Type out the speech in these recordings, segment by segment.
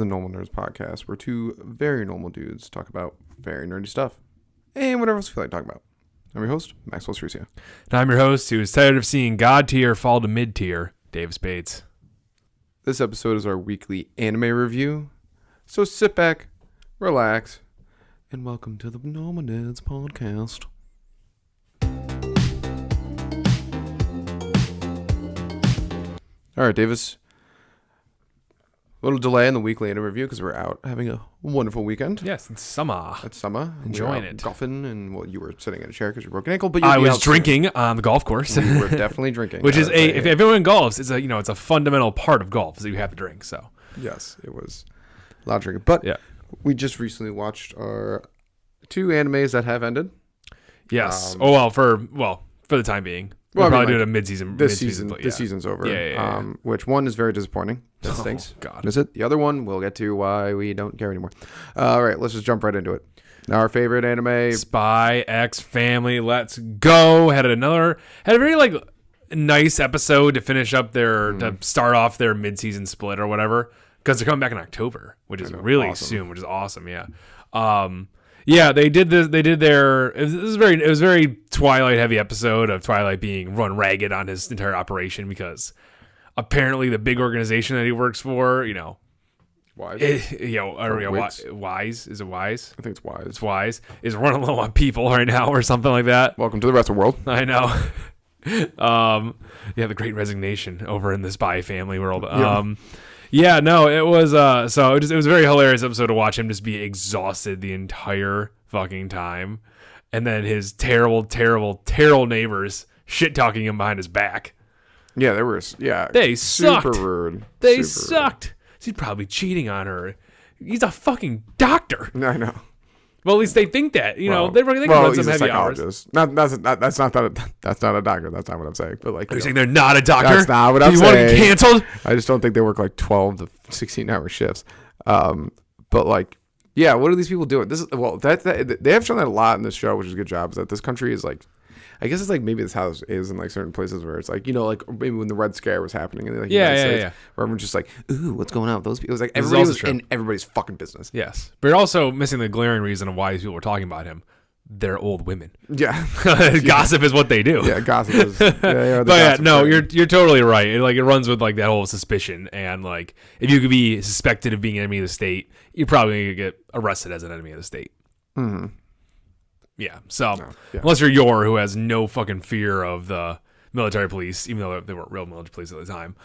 The Normal Nerds Podcast, where two very normal dudes talk about very nerdy stuff and whatever else we feel like talking about. I'm your host, Maxwell Cerusia. And I'm your host, who is tired of seeing God tier fall to mid tier, Dave Spades. This episode is our weekly anime review, so sit back, relax, and welcome to the Normal Nerds Podcast. All right, Davis. A little delay in the weekly anime review because we're out having a wonderful weekend. Yes, it's summer. It's summer. Enjoying We're out it. Golfing, and well, you were sitting in a chair because you broke an ankle, but I was drinking on the golf course. We were definitely drinking. Which is if everyone golfs, it's a fundamental part of golf is that you have to drink. So yes, it was a lot of drinking. But yeah, we just recently watched our two animes that have ended. Yes. For the time being. We'll probably do it a mid-season. This season's over. Yeah. Which one is very disappointing. That stinks. God. Is it? The other one, we'll get to why we don't care anymore. All right, let's just jump right into it. Our favorite anime. Spy X Family. Let's go. Had a very nice episode to finish up to start off their mid-season split or whatever, because they're coming back in October, which is really awesome. Soon, which is awesome. Yeah. Yeah, they did this. They did their. It was very Twilight heavy episode of Twilight being run ragged on his entire operation because apparently the big organization that he works for, Wise. Wise, is it Wise? I think it's Wise. It's Wise is running low on people right now or something like that. Welcome to the rest of the world. I know. The Great Resignation over in the Spy Family world. Yeah, no, it was it was a very hilarious episode to watch him just be exhausted the entire fucking time. And then his terrible, terrible, terrible neighbors shit talking him behind his back. Yeah, They sucked. Super rude. They sucked. He's probably cheating on her. He's a fucking doctor. I know. Well, at least they think that. They can run some heavy hours. That's not a doctor. That's not what I'm saying. But are you saying they're not a doctor? That's not what I'm saying. You want to get canceled? I just don't think they work like 12 to 16-hour shifts. But yeah, what are these people doing? They have shown that a lot in this show, which is a good job. Is that this country is I guess it's maybe this house is in certain places where it's maybe when the Red Scare was happening in the United States, where everyone's just ooh, what's going on with those people? It was everybody was in everybody's fucking business. Yes, but you're also missing the glaring reason of why these people were talking about him. They're old women. Yeah, gossip is what they do. Yeah, gossip is. But you're totally right. It runs with that whole suspicion, and if you could be suspected of being an enemy of the state, you're probably gonna get arrested as an enemy of the state. Mm-hmm. Yeah, so unless you're Yor, who has no fucking fear of the military police, even though they weren't real military police at the time,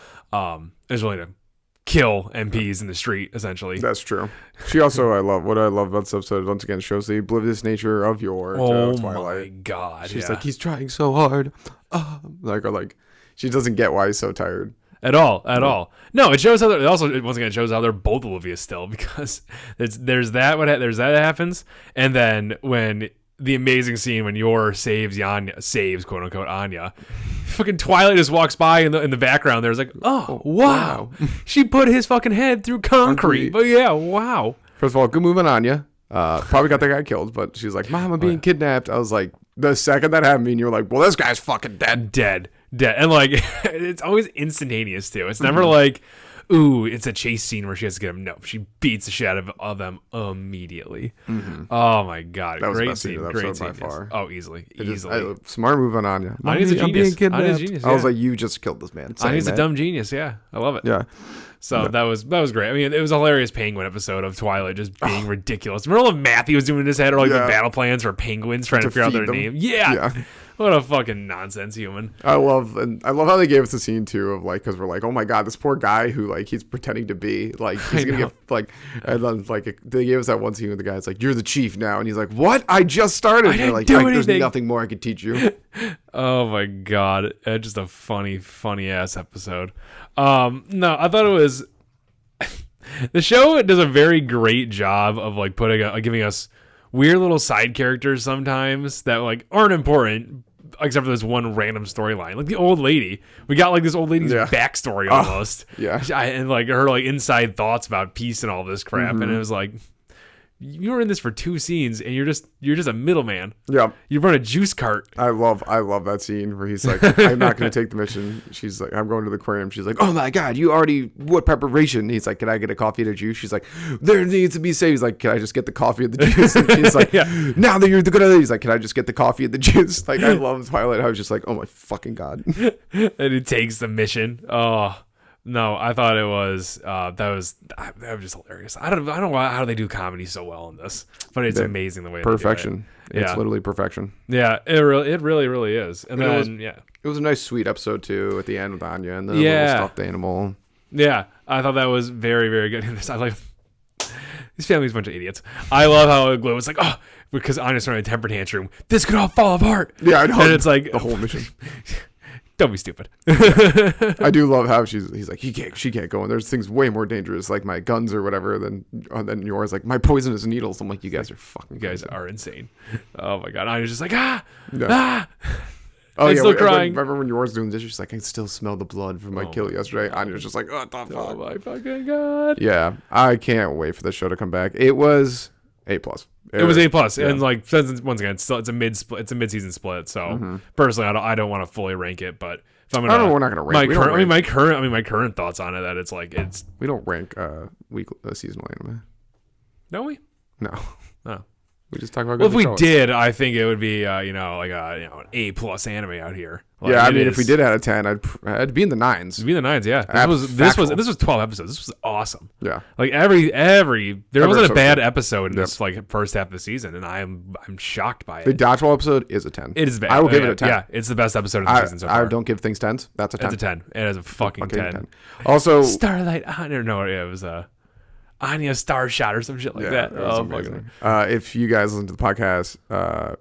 is willing to kill MPs in the street, essentially. That's true. She also, I love about this episode, once again, shows the oblivious nature of Yor to Twilight. My God. She's he's trying so hard. She doesn't get why he's so tired. At all. No, it shows how once again, it shows how they're both oblivious still, because there's that happens, and then when the amazing scene when Yor saves quote unquote Anya, fucking Twilight just walks by in the background. There's oh wow. She put his fucking head through concrete. But yeah, wow. First of all, good move on Anya. Probably got that guy killed, but she's like, Mom, I'm being kidnapped. I was like, the second that happened, and you're like, well, this guy's fucking dead, and it's always instantaneous too. It's never ooh, it's a chase scene where she has to get him. No, she beats the shit out of them immediately. Mm-hmm. Oh my God, that was great the best scene of the episode by far. Oh, easily. Smart move on Anya. Anya's a genius. Anya's genius. I was like, you just killed this man. Anya's a dumb genius. Yeah, I love it. Yeah. So that was great. I mean, it was a hilarious Penguin episode of Twilight just being ridiculous. Remember all the math he was doing in his head, or the battle plans for penguins trying to figure out their name? Yeah. What a fucking nonsense human. I love how they gave us the scene too of because we're oh my God, this poor guy who he's pretending to be he's gonna get and then they gave us that one scene with the guy's you're the chief now, and he's like, what? I just started. And they're there's nothing more I could teach you. Oh my God, just a funny ass episode. No, I thought it was the show does a very great job of giving us weird little side characters sometimes that aren't important, except for this one random storyline. The old lady, we got this old lady's backstory almost. Yeah, and her inside thoughts about peace and all this crap. Mm-hmm. And it was you were in this for 2 scenes and you're just a middleman. Yeah. You run a juice cart. I love that scene where he's like, I'm not going to take the mission. She's like, I'm going to the aquarium. She's like, oh my God, what preparation? He's like, can I get a coffee and a juice? She's like, there needs to be safe. He's like, can I just get the coffee and the juice? And she's like, now that you're the good at it, he's like, can I just get the coffee and the juice? Like, I love Twilight. I was just like, oh my fucking God. And it takes the mission. Oh, no, I thought it was that was just hilarious. I don't know how they do comedy so well in this, but it's amazing the way perfection. They do it. It's literally perfection. Yeah, it really is. And then it was a nice sweet episode too at the end with Anya and the little stuffed animal. Yeah, I thought that was very, very good. I like this family's a bunch of idiots. I love how Glow was like, oh, because Anya's throwing a temper tantrum. This could all fall apart. Yeah, I know. And it's like the whole mission. Don't be stupid. I do love how he's like, she can't go, and there's things way more dangerous, like my guns or whatever, than yours. Like my poisonous needles. I'm like, you guys are fucking. You guys crazy. are insane. Oh my God, I was just like, Yeah. Oh yeah, still crying. Remember when yours doing this? She's like, I can still smell the blood from my kill yesterday. Anya's just like, what the fuck? Oh my fucking God. Yeah, I can't wait for the show to come back. It was A+. It was A+, yeah. and like once again, it's a mid-season split. So personally, I don't want to fully rank it, but if I'm gonna, I don't know. We're not gonna rank. my current thoughts on it that it's like we don't rank seasonal anime. Don't we? No. No. We just talk about. Well, if we did, I think it would be an A+ anime out here. Like, yeah, I mean, if we did out of 10, I'd be in the 9s. It'd be in the 9s, yeah. This was 12 episodes. This was awesome. Yeah, like every there wasn't a bad episode in Yep. this like first half of the season, and I'm shocked by it. The dodgeball episode is a 10. It is bad. I will give it a 10. Yeah, it's the best episode of the season so far. I don't give things 10s. That's a 10. It's a 10. It is a fucking 10. Also, Starlight Anya. No, it was Anya Starshot or some shit like that. Was Oh, amazing. If you guys listened to the podcast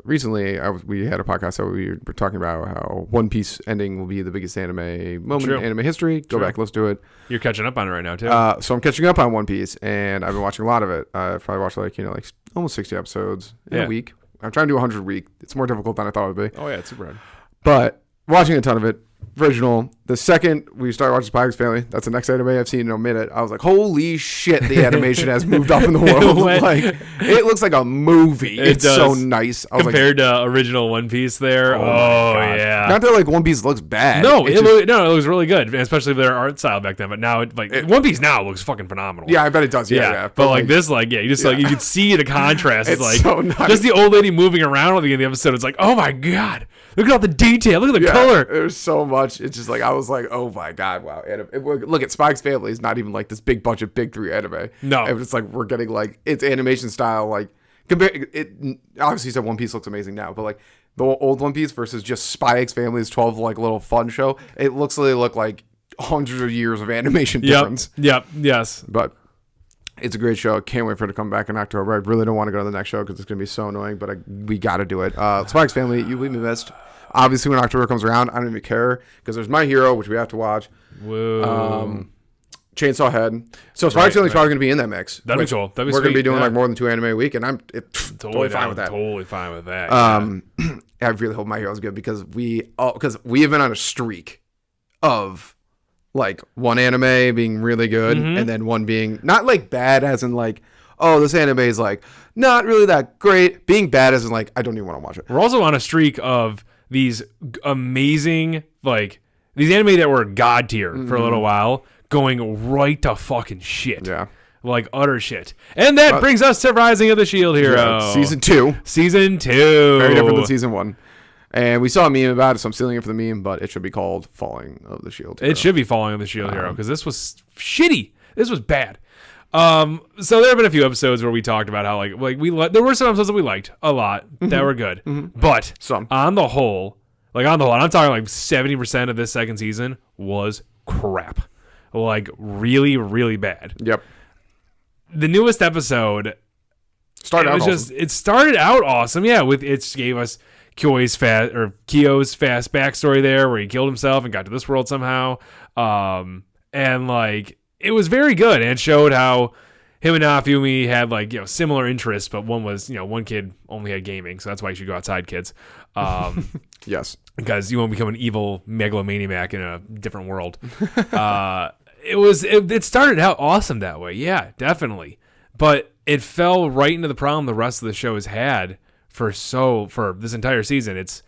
recently, we had a podcast that we were talking about how One Piece ending will be the biggest anime moment in anime history. Go back, let's do it. You're catching up on it right now too. So I'm catching up on One Piece, and I've been watching a lot of it. I've probably watched like almost 60 episodes in a week. I'm trying to do 100 a week. It's more difficult than I thought it would be. Oh yeah, it's super hard. But watching a ton of it. Original. The second we started watching Spy X Family, that's the next anime I've seen in a minute. I was like, holy shit, the animation has moved up in the world. Like, it looks like a movie. It's so nice. Compared to original One Piece there. Oh yeah. Not that like One Piece looks bad. No, it looks really good, especially their art style back then. But now One Piece now looks fucking phenomenal. Yeah, I bet it does. Yeah. But like this, like you just like you can see the contrast. It's like so nice. Just the old lady moving around at the end of the episode. It's like, oh my God. Look at all the detail. Look at the color. There's so much. It's just like, I was like, oh my God, wow. And look at Spy X Family is not even like this big budget, big 3 anime. No. It's like we're getting like, it's animation style. Like, obviously you said One Piece looks amazing now, but like the old One Piece versus just Spy X Family's 12 like little fun show, it looks like hundreds of years of animation difference. Yep. Yes. But it's a great show. Can't wait for it to come back in October. I really don't want to go to the next show because it's going to be so annoying, but we got to do it. Spy X Family, you leave me missed. Obviously, when October comes around, I don't even care because there's My Hero, which we have to watch. Whoa. Chainsaw Head. So Spy X Family's probably going to be in that mix. That'd be cool. That'd be we're going to be doing like more than 2 anime a week, and I'm totally fine with that. Totally fine with that. I really hope My Hero's good because we have been on a streak of like one anime being really good and then one being not like bad as in like, oh, this anime is like not really that great. Being bad as in like, I don't even want to watch it. We're also on a streak of these amazing, like, these anime that were god tier for a little while going right to fucking shit. Yeah. Like utter shit. And that brings us to Rising of the Shield Hero. Yeah, season 2. Season 2. Very different than season 1. And we saw a meme about it, so I'm stealing it for the meme, but it should be called Falling of the Shield Hero. It should be Falling of the Shield Hero because this was shitty. This was bad. So there have been a few episodes where we talked about how there were some episodes that we liked a lot that were good, but on the whole, and I'm talking like 70% of this second season was crap, like really, really bad. Yep. The newest episode started out awesome. Yeah, it gave us Kyo's fast backstory there where he killed himself and got to this world somehow, and like. It was very good and showed how him and Naofumi had like, similar interests, but one was, one kid only had gaming. So that's why you should go outside, kids. Yes. Because you won't become an evil megalomaniac in a different world. It started out awesome that way. Yeah, definitely. but it fell right into the problem the rest of the show has had for this entire season. It's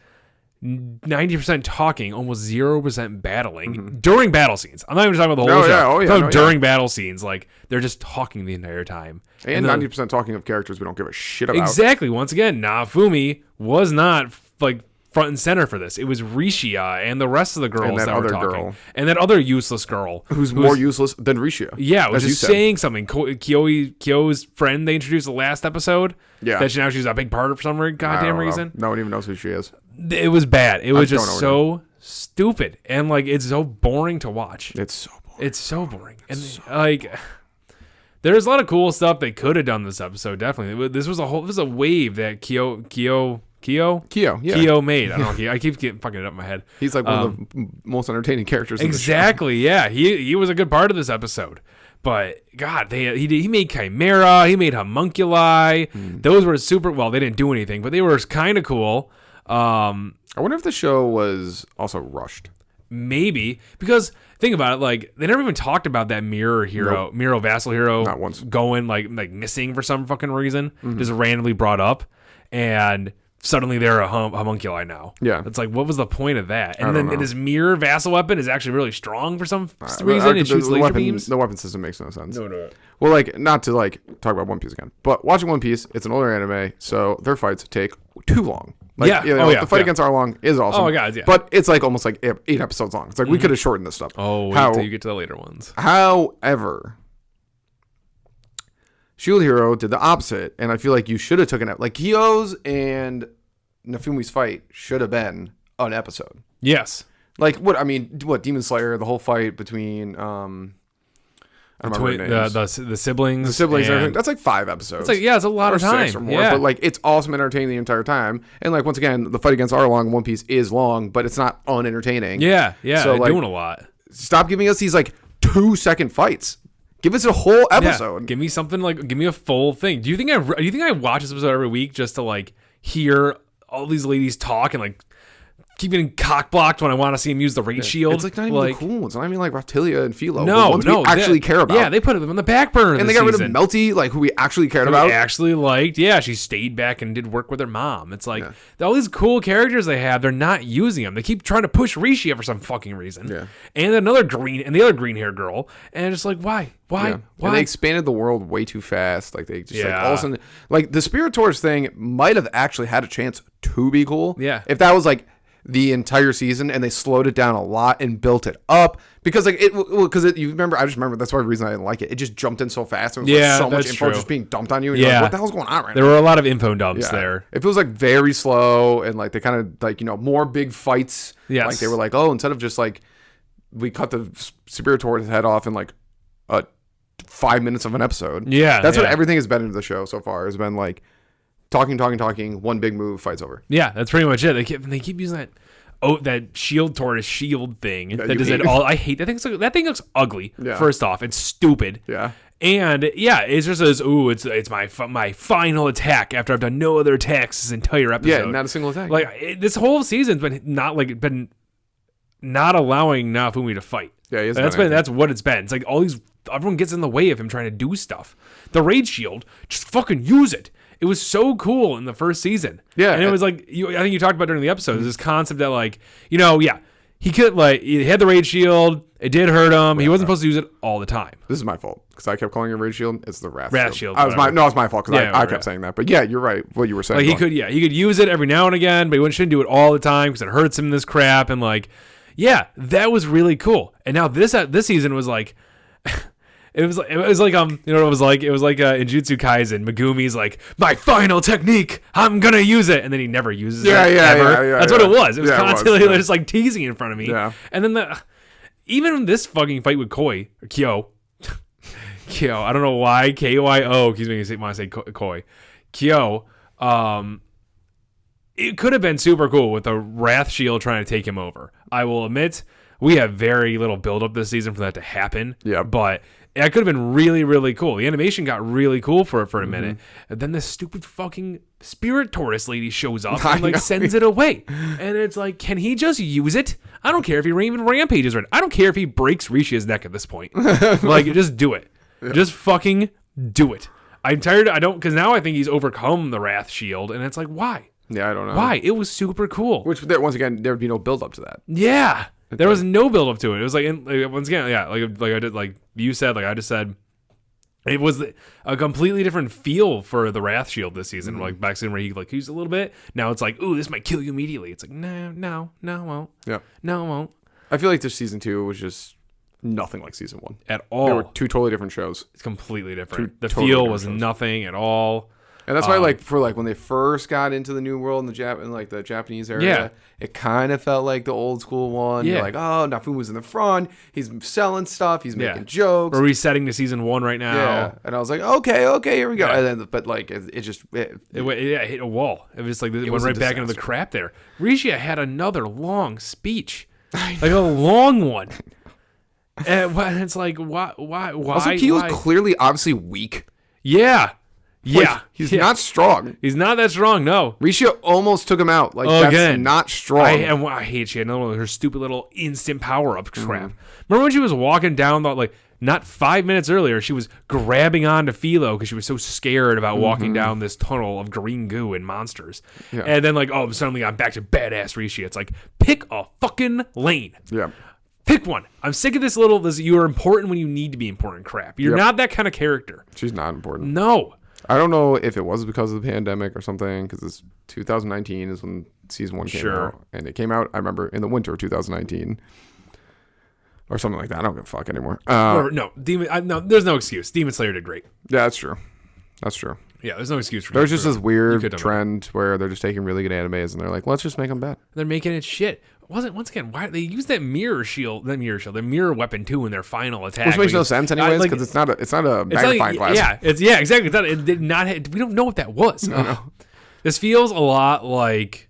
90% talking, almost 0% battling during battle scenes. I'm not even talking about the whole show. During battle scenes, like they're just talking the entire time. And 90% talking of characters we don't give a shit about. Exactly. Once again, Naofumi was not like front and center for this. It was Rishia and the rest of the girls that were talking. And that other useless girl. Who's more useless than Rishia. Yeah, was just saying something. Kyo's friend they introduced the last episode. Yeah. That she's a big part of for some goddamn reason. No one even knows who she is. It was bad. It was just so stupid. And like it's so boring to watch. It's so boring. And like there's a lot of cool stuff they could have done this episode, definitely. This was a wave that Kyo made. I don't know. I keep fucking it up in my head. He's like one of the most entertaining characters exactly, in the show. Yeah. He was a good part of this episode. But God, he made Chimera, he made Homunculi. Those were super well, they didn't do anything, but they were kind of cool. I wonder if the show was also rushed. Maybe, because think about it, like they never even talked about that Mirror Vassal hero not once going like missing for some fucking reason, just randomly brought up, and suddenly they're a homunculi now. Yeah, it's like what was the point of that? And then his Mirror Vassal weapon is actually really strong for some reason. It shoots laser beams. The weapon system makes no sense. No. Well, like not to like talk about One Piece again, but watching One Piece, it's an older anime, so their fights take too long. Like, the fight against Arlong is awesome. Oh my God, yeah. But it's like almost like 8 episodes long. It's like we could have shortened this stuff. Oh, wait till you get to the later ones. However, Shield Hero did the opposite, and I feel like you should have taken it. Like Kyo's and Nafumi's fight should have been an episode. Yes. Like what? I mean, Demon Slayer, the whole fight between I don't remember the siblings. The siblings and everything. That's like 5 episodes. It's a lot of time. 6 or more. But like it's awesome and entertaining the entire time. And like once again, the fight against Arlong in One Piece is long, but it's not unentertaining. Yeah. So they're doing a lot. Stop giving us these like 2-second fights. Give us a whole episode. Yeah. Give me something give me a full thing. Do you think I watch this episode every week just to like hear all these ladies talk and like keep getting cock blocked when I want to see him use the Raid Shield? It's like not even the cool ones. It's not even like Ratilia and Philo. No, we actually care about. Yeah, they put them on the back burner. And they got rid of Melty, like who we actually cared about. We actually liked. Yeah, she stayed back and did work with her mom. It's like all these cool characters they have, they're not using them. They keep trying to push Rishia for some fucking reason. Yeah. And the other green hair girl. And it's like, why? And they expanded the world way too fast. Like they just like all of a sudden, like the Spiritors thing might have actually had a chance to be cool. Yeah. If that was like the entire season and they slowed it down a lot and built it up because like you remember, I just remember that's why the reason I didn't like it. It just jumped in so fast. And it was like so much info just being dumped on you. And you're like, what the hell's going on right now? There were a lot of info dumps there. It feels like very slow and like they kind of like, more big fights. Yes. Like they were like, instead of just like we cut the Spiritor's head off in like 5 minutes of an episode. Yeah. That's what everything has been in the show so far has been like talking, one big move, fight's over. Yeah, that's pretty much it. They keep using that shield tortoise shield thing that does it all. I hate that thing. That thing looks ugly. Yeah. First off, it's stupid. Yeah. And it just says, "Ooh, it's my final attack after I've done no other attacks this entire episode." Yeah, not a single attack. Like this whole season's been not allowing Naofumi to fight. Yeah, that's what it's been. It's like everyone gets in the way of him trying to do stuff. The Raid Shield, just fucking use it. It was so cool in the first season. Yeah. And it was like, I think you talked about during the episode, this concept that like, he could he had the Raid Shield. It did hurt him. He wasn't supposed to use it all the time. This is my fault because I kept calling it Raid Shield. It's the Wrath Shield. It's my fault because I kept saying that. But yeah, you're right. What you were saying. Like he could use it every now and again, but he shouldn't do it all the time because it hurts him this crap. And like, yeah, that was really cool. And now this season was like, It was like it was like in Jujutsu Kaisen, Megumi's like, my final technique, I'm gonna use it, and then he never uses it ever. Yeah, that's what it was. It was constantly just like teasing in front of me. Yeah. And then even this fucking fight with Kyo, I don't know why Kyo keeps making me want to say Koi. Kyo, it could have been super cool with the Wrath Shield trying to take him over. I will admit we have very little build up this season for that to happen. Yeah, but that could have been really, really cool. The animation got really cool for a minute. And then this stupid fucking Spirit Tortoise lady shows up and sends it away. And it's like, can he just use it? I don't care if he even rampages right. I don't care if he breaks Rishia's neck at this point. Like, just do it. Just fucking do it. I'm tired. I don't because now I think he's overcome the Wrath Shield, and it's like why? Yeah, I don't know Why? It was super cool. Which once again, there would be no build up to that. Yeah, there was no build up to it. It was like once again, yeah, like I did, like you said, like I just said. It was a completely different feel for the Wrath Shield this season. Like back then where he like used a little bit. Now it's like, ooh, this might kill you immediately. It's like, no, it won't. Yeah. No, it won't. I feel like this season 2 was just nothing like season 1. At all. They were 2 totally different shows. It's completely different. The totally feel different was shows. nothing at all. And that's why, like, for like when they first got into the New World in like the Japanese area, it kind of felt like the old school one. Yeah. You're like, oh, Nafuma's in the front. He's selling stuff. He's making jokes. We're resetting to season 1 right now. Yeah. And I was like, okay, here we go. Yeah. And then, but like, it just It hit a wall. It was like it was went a right back into the disaster. crap there. Risha had another long speech, like a long one. And it's like, why? Also, Kyo's clearly, obviously weak. Yeah. Like, he's not strong. He's not that strong, no. Risha almost took him out. Like, that's not strong. I hate she had another one of her stupid little instant power-up crap. Remember when she was walking down, like, not 5 minutes earlier, she was grabbing onto Philo because she was so scared about walking down this tunnel of green goo and monsters. Yeah. And then, like, oh, suddenly I'm back to badass Rishi. It's like, pick a fucking lane. Yeah. Pick one. I'm sick of this you're important when you need to be important crap. You're not that kind of character. She's not important. No. I don't know if it was because of the pandemic or something, because it's 2019 is when season 1 came out. And it came out, I remember, in the winter of 2019. Or something like that. I don't give a fuck anymore. No, there's no excuse. Demon Slayer did great. Yeah, that's true. That's true. Yeah, there's no excuse for There's just this weird done trend where they're just taking really good animes and they're like, let's just make them bad. They're making it shit. Once again, why they use the mirror weapon too in their final attack, Which makes no sense anyways, because it's not a magnifying glass. Yeah, exactly. It did not. We don't know what that was. No. This feels a lot like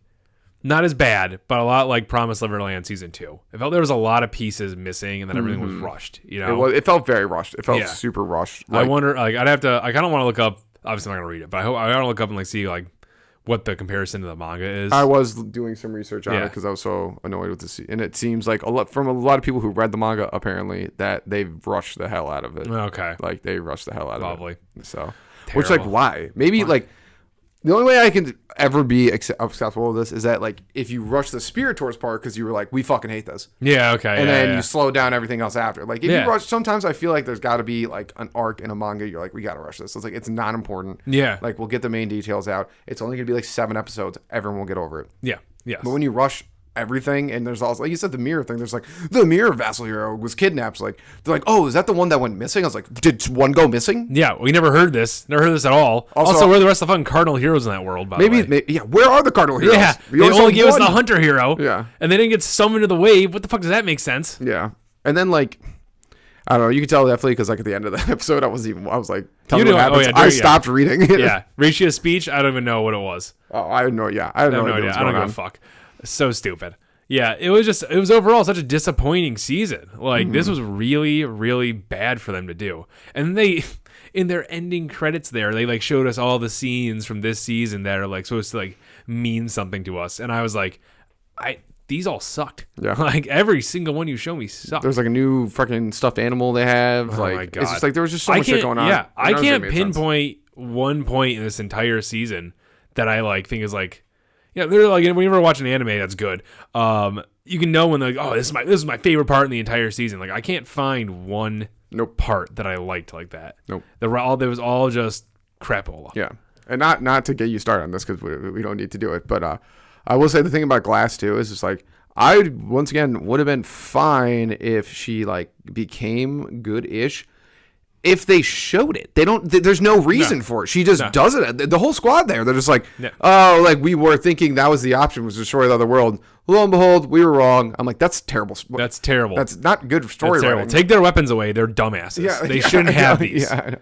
not as bad, but a lot like Promised Neverland season 2. It felt there was a lot of pieces missing, and then everything was rushed. You know, It felt very rushed. It felt super rushed. I wonder. Like, I'd have to. I kind of want to look up. Obviously, I'm not gonna read it, but I want to look up and like see like what the comparison to the manga is. I was doing some research on it because I was so annoyed with this, and it seems like a lot of people who read the manga apparently that they've rushed the hell out of it. Okay, like they rushed the hell out probably. of it. So, Terrible. which like why? Maybe like the only way I can ever be acceptable with this is that like if you rush the Spiritors part because you were like we fucking hate this. Yeah. Okay. And then you slow down everything else after. Like if Yeah. you rush, sometimes I feel like there's got to be like an arc in a manga. You're like, we got to rush this. So it's like it's not important. Yeah. Like we'll get the main details out. It's only gonna be like 7 episodes. Everyone will get over it. Yeah. Yes. But when you rush everything, and there's also like you said the mirror thing. There's like the mirror vassal hero was kidnapped. So like they're like, oh, is that the one that went missing? I was like, did one go missing? Yeah, we never heard this. Never heard this at all. Also, where are the rest of the fucking cardinal heroes in that world? By the way? Maybe yeah. Where are the cardinal heroes? Yeah, We they saw only gave us one. the hunter hero. Yeah. And they didn't get summoned to the wave. What the fuck does that make sense? Yeah, and then like. I don't know. You can tell definitely because like at the end of that episode, I was like, tell me what happens. I stopped reading. Yeah, Rishia's speech. I don't even know what it was. Oh, I had no. Yeah, I had no idea. I don't give a fuck. So stupid. Yeah, it was overall such a disappointing season. Like this was really, really bad for them to do. And they, in their ending credits, they like showed us all the scenes from this season that are like supposed to like mean something to us. And I was like, these all sucked. Yeah. Like every single one you show me sucked. There's like a new fucking stuffed animal they have. Oh like my God. it's just like there was just so much shit going on. Yeah, I None of it can't made sense. pinpoint one point in this entire season that I like think is like, yeah, they're like when you ever watch an anime that's good, you can know when they're like, oh, this is my favorite part in the entire season. Like I can't find one part that I liked like that. Nope. There was all just crapola. Yeah, and not to get you started on this because we don't need to do it, but I will say the thing about Glass too is just like I once again would have been fine if she like became good-ish. If they showed it, they don't. There's no reason for it. She just does it. The whole squad there, they're just like, oh, like we were thinking that was the option was destroy the other world. Lo and behold, we were wrong. I'm like, that's terrible. That's terrible. That's not good story writing. Take their weapons away. They're dumbasses. They shouldn't have these. Yeah, I know.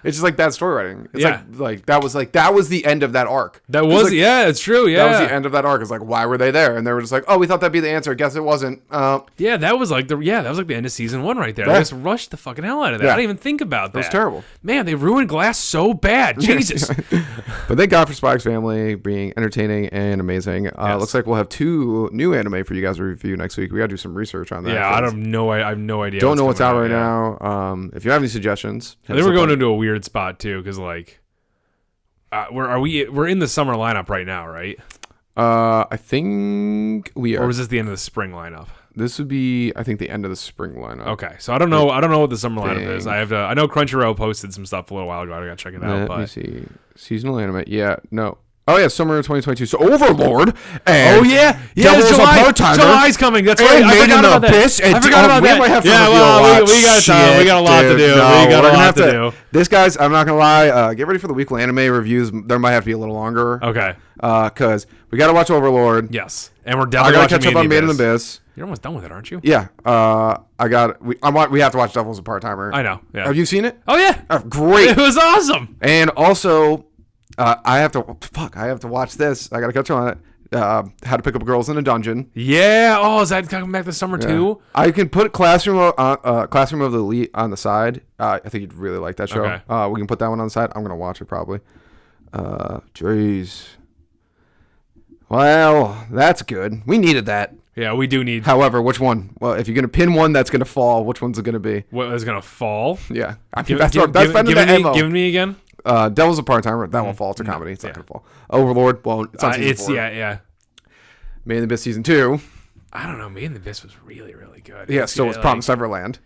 It's just like bad story writing. It's like that was the end of that arc. That was like, it's true. Yeah, that was the end of that arc. It's like why were they there? And they were just like, oh, we thought that'd be the answer. Guess it wasn't. Yeah, that was like the end of season 1 right there. They just rushed the fucking hell out of that. I didn't even think about that. It was terrible. Man, they ruined Glass so bad. Jesus. But thank God for Spy X Family being entertaining and amazing. Looks like we'll have 2 new anime for you guys to review next week. We got to do some research on that. Yeah, I have no idea. Don't know what's out right now. If you have any suggestions, I think we're going into a weird weird spot too, because like, we're in the summer lineup right now, right? I think we are. Or was this the end of the spring lineup? This would be, I think, the end of the spring lineup. Okay, so I don't know what the summer lineup is. I know Crunchyroll posted some stuff a little while ago. I gotta check it out. Let me see. Seasonal anime. Yeah, no. Oh yeah, summer 2022. So Overlord. And oh yeah, July's coming. That's right. I forgot about that. I forgot about that. Might have to yeah, review well, a lot. we got time. We got a lot to do. No, we got a lot to do. This, guys, I'm not gonna lie. Get ready for the weekly anime reviews. There might have to be a little longer. Okay. Because we gotta watch Overlord. Yes, and we're definitely. I gotta catch up on Made in the Abyss. You're almost done with it, aren't you? Yeah. We have to watch Devil's a Part-Timer. I know. Yeah. Have you seen it? Oh yeah. Great. It was awesome. And also, I have to watch this. I gotta catch up on it. How to Pick Up Girls in a Dungeon. Yeah. Oh, is that coming back this summer too? I can put Classroom of the Elite on the side. I think you'd really like that show. Okay. We can put that one on the side. I'm gonna watch it probably. Jeez. Well, that's good. We needed that. Yeah, we do need. However, which one? Well, if you're gonna pin one that's gonna fall, which one's it gonna be? What is gonna fall? Yeah, I mean, Give that's me again. Devil's a Part-Timer. That won't fall. It's a comedy. It's not gonna fall. Overlord won't. It's on season 4. Yeah. Made in the Abyss season 2. I don't know. Made in the Abyss was really, really good. Yeah, so it's Promised Neverland.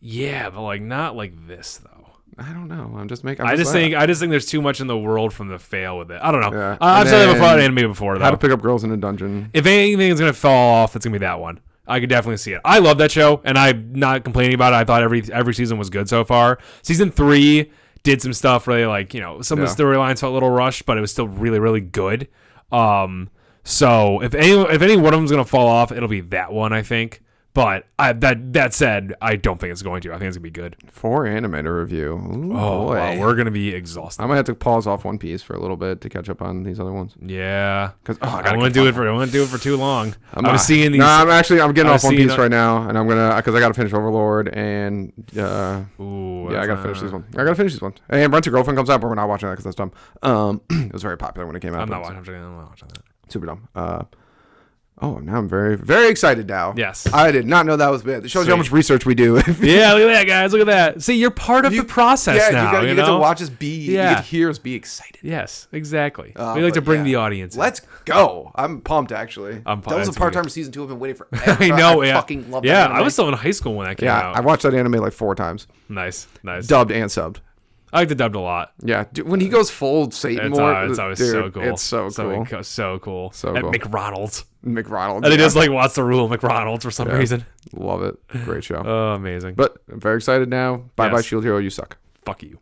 Yeah, but like not like this though. I don't know. I just think there's too much in the world from the fail with it. I don't know. Yeah. I've said that about anime before though. How to Pick Up Girls in a Dungeon. If anything is gonna fall off, it's gonna be that one. I could definitely see it. I love that show, and I'm not complaining about it. I thought every season was good so far. Season 3 did some stuff really like, some of the storylines felt a little rushed, but it was still really, really good. So if any one of them is gonna fall off, it'll be that one, I think. But that said, I don't think it's going to. I think it's gonna be good. 4 anime to review. Ooh, boy. Wow, we're gonna be exhausted. I might have to pause off One Piece for a little bit to catch up on these other ones. Yeah, because I don't want to do it for too long. I'm seeing these. No, I'm getting off One Piece right now, and I'm gonna because I gotta finish Overlord and I gotta finish this one. And Rent a Girlfriend comes out, but we're not watching that because that's dumb. It was very popular when it came out. I'm not watching that. Super dumb. Now I'm very, very excited now. Yes. I did not know that was bad. It shows you how much research we do. Yeah, look at that, guys. Look at that. See, you're part of the process now. You get to watch us be, you get to hear us be excited. Yes, exactly. We like to bring the audience in. Let's go. I'm pumped, actually. I'm pumped. That was a Part-Timer season 2 I've been waiting for. I know, I fucking love that. Yeah, anime. I was still in high school when that came out. I watched that anime like 4 times. Nice. Dubbed and subbed. I like the dubbed a lot. Yeah, dude, when he goes full Satan it's always so cool. It's so cool. So cool. So At cool. McRonald's. And he just like wants to rule McRonald's for some reason. Love it. Great show. Oh, amazing. But I'm very excited now. Bye-bye, Shield Hero. You suck. Fuck you.